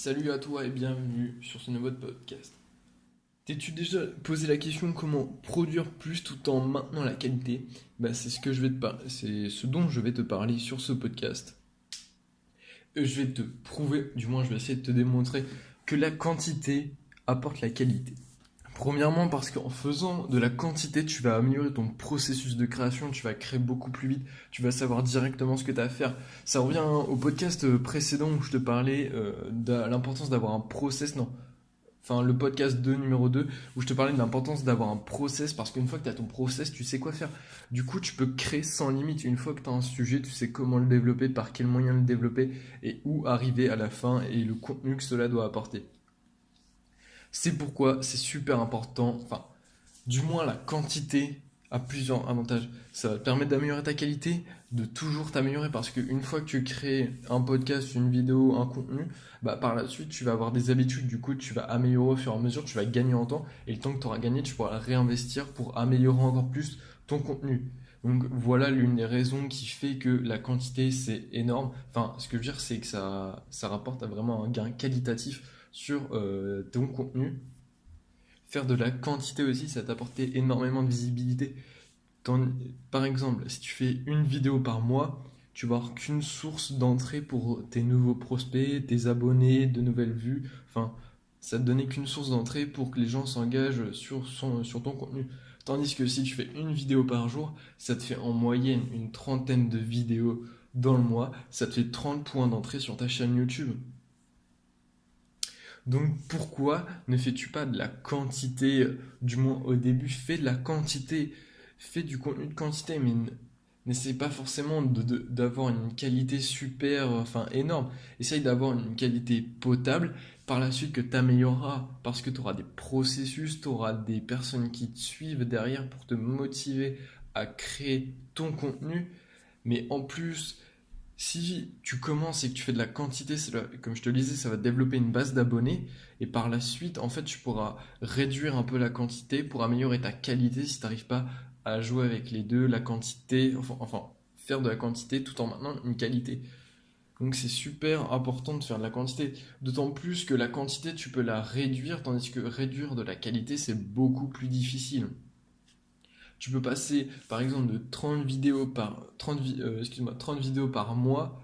Salut à toi et bienvenue sur ce nouveau podcast. T'es-tu déjà posé la question comment produire plus tout en maintenant la qualité? C'est ce que c'est ce dont je vais te parler sur ce podcast. Je vais te prouver, du moins je vais essayer de te démontrer que la quantité apporte la qualité. Premièrement parce qu'en faisant de la quantité, tu vas améliorer ton processus de création, tu vas créer beaucoup plus vite, tu vas savoir directement ce que tu as à faire. Ça revient au podcast précédent où je te parlais de l'importance d'avoir un process, non, enfin le podcast 2 numéro 2 où je te parlais de l'importance d'avoir un process parce qu'une fois que tu as ton process, tu sais quoi faire. Du coup, tu peux créer sans limite. Une fois que tu as un sujet, tu sais comment le développer, par quel moyen le développer et où arriver à la fin et le contenu que cela doit apporter. C'est pourquoi c'est super important, enfin, du moins la quantité a plusieurs avantages. Ça va te permettre d'améliorer ta qualité, de toujours t'améliorer parce qu'une fois que tu crées un podcast, une vidéo, un contenu, par la suite tu vas avoir des habitudes, du coup tu vas améliorer au fur et à mesure, tu vas gagner en temps et le temps que tu auras gagné, tu pourras le réinvestir pour améliorer encore plus ton contenu. Donc voilà l'une des raisons qui fait que la quantité c'est énorme. Enfin, ce que je veux dire c'est que ça rapporte à vraiment un gain qualitatif sur ton contenu. Faire de la quantité aussi, ça t'apporte énormément de visibilité. T'en- Par exemple, si tu fais une vidéo par mois, tu vas avoir qu'une source d'entrée pour tes nouveaux prospects, tes abonnés, de nouvelles vues. Enfin, ça te donnait qu'une source d'entrée pour que les gens s'engagent sur ton contenu. Tandis que si tu fais une vidéo par jour, ça te fait en moyenne une trentaine de vidéos dans le mois. Ça te fait 30 points d'entrée sur ta chaîne YouTube. Donc pourquoi ne fais-tu pas de la quantité, du moins au début, fais de la quantité, fais du contenu de quantité, mais n'essaie pas forcément d'avoir une qualité super, enfin énorme. Essaye d'avoir une qualité potable, par la suite que tu amélioreras, parce que tu auras des processus, tu auras des personnes qui te suivent derrière pour te motiver à créer ton contenu, mais en plus si tu commences et que tu fais de la quantité, comme je te le disais, ça va développer une base d'abonnés. Et par la suite, en fait, tu pourras réduire un peu la quantité pour améliorer ta qualité si tu n'arrives pas à jouer avec les deux, la quantité, enfin, faire de la quantité tout en maintenant une qualité. Donc c'est super important de faire de la quantité. D'autant plus que la quantité, tu peux la réduire, tandis que réduire de la qualité, c'est beaucoup plus difficile. Tu peux passer, par exemple, de 30 vidéos par, 30, 30 vidéos par mois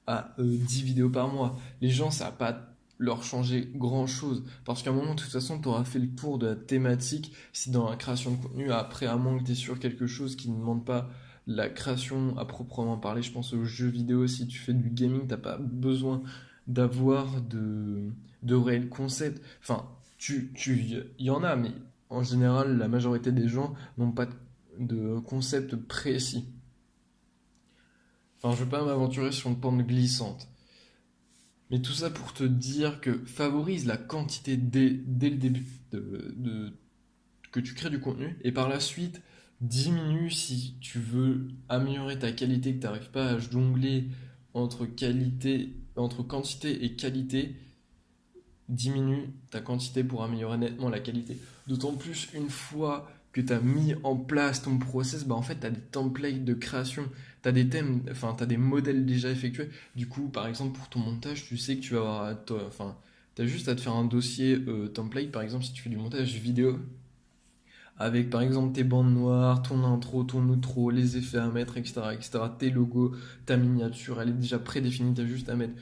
à 10 vidéos par mois. Les gens, ça va pas leur changer grand chose. Parce qu'à un moment, de toute façon, tu auras fait le tour de la thématique. Si dans la création de contenu, après, à moins que tu es sur quelque chose qui ne demande pas la création à proprement parler, je pense aux jeux vidéo, si tu fais du gaming, t'as pas besoin d'avoir de réel concept. Enfin, il y en a, mais en général, la majorité des gens n'ont pas de concept précis. Enfin, je ne veux pas m'aventurer sur une pente glissante. Mais tout ça pour te dire que favorise la quantité dès le début que tu crées du contenu et par la suite diminue si tu veux améliorer ta qualité, que tu n'arrives pas à jongler entre quantité et qualité, diminue ta quantité pour améliorer nettement la qualité. D'autant plus une fois que tu as mis en place ton process, en fait, tu as des templates de création, tu as des thèmes, enfin, tu as des modèles déjà effectués. Du coup, par exemple, pour ton montage, tu sais que tu vas avoir, enfin, tu as juste à te faire un dossier template, par exemple, si tu fais du montage vidéo, avec par exemple tes bandes noires, ton intro, ton outro, les effets à mettre, etc., etc., tes logos, ta miniature, elle est déjà prédéfinie, tu as juste à mettre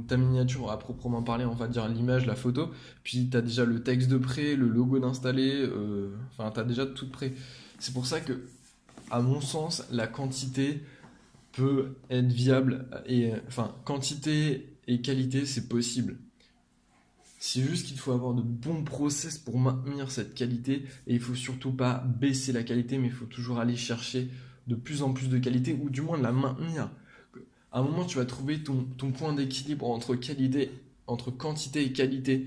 ta miniature à proprement parler, on va dire l'image, la photo, puis tu as déjà le texte de prêt, le logo d'installer, enfin tu as déjà tout de prêt. C'est pour ça que, à mon sens, la quantité peut être viable, et enfin quantité et qualité c'est possible. C'est juste qu'il faut avoir de bons process pour maintenir cette qualité et il faut surtout pas baisser la qualité, mais il faut toujours aller chercher de plus en plus de qualité ou du moins de la maintenir. À un moment, tu vas trouver ton point d'équilibre entre quantité et qualité.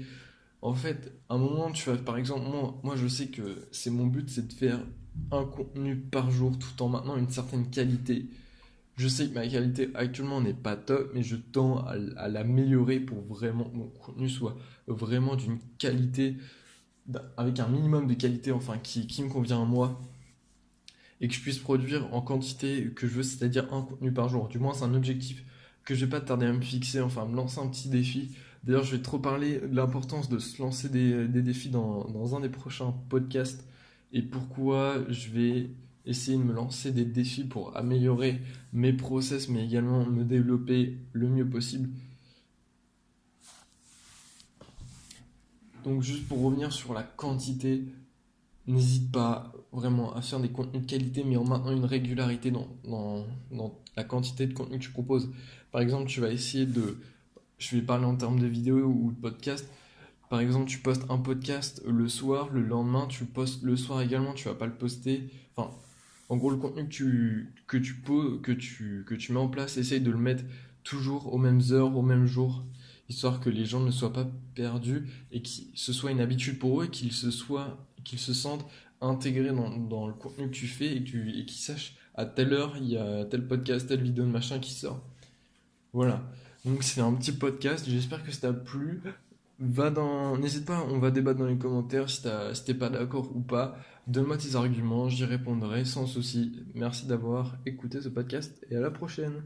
En fait, à un moment, tu vas, par exemple, moi je sais que c'est mon but, c'est de faire un contenu par jour tout en maintenant une certaine qualité. Je sais que ma qualité actuellement n'est pas top, mais je tends à l'améliorer pour vraiment que mon contenu soit vraiment d'une qualité, avec un minimum de qualité, enfin qui me convient à moi, et que je puisse produire en quantité que je veux, c'est-à-dire un contenu par jour. Du moins, c'est un objectif que je vais pas tarder à me fixer, enfin à me lancer un petit défi. D'ailleurs, je vais trop parler de l'importance de se lancer des défis dans un des prochains podcasts et pourquoi je vais essayer de me lancer des défis pour améliorer mes process, mais également me développer le mieux possible. Donc juste pour revenir sur la quantité, n'hésite pas vraiment à faire des contenus de qualité, mais en maintenant une régularité dans la quantité de contenu que tu proposes. Par exemple, tu vas essayer de... Je vais parler en termes de vidéo ou de podcast. Par exemple, tu postes un podcast le soir, le lendemain, tu le postes le soir également, tu vas pas le poster. Enfin, en gros, le contenu que tu mets en place, essaye de le mettre toujours aux mêmes heures, aux mêmes jours, histoire que les gens ne soient pas perdus et que ce soit une habitude pour eux et qu'ils se sentent intégrés dans le contenu que tu fais et qu'ils sachent à telle heure, il y a tel podcast, telle vidéo de machin qui sort. Voilà. Donc c'est un petit podcast, j'espère que ça t'a plu. N'hésite pas, on va débattre dans les commentaires si t'es pas d'accord ou pas. Donne-moi tes arguments, j'y répondrai sans souci. Merci d'avoir écouté ce podcast et à la prochaine.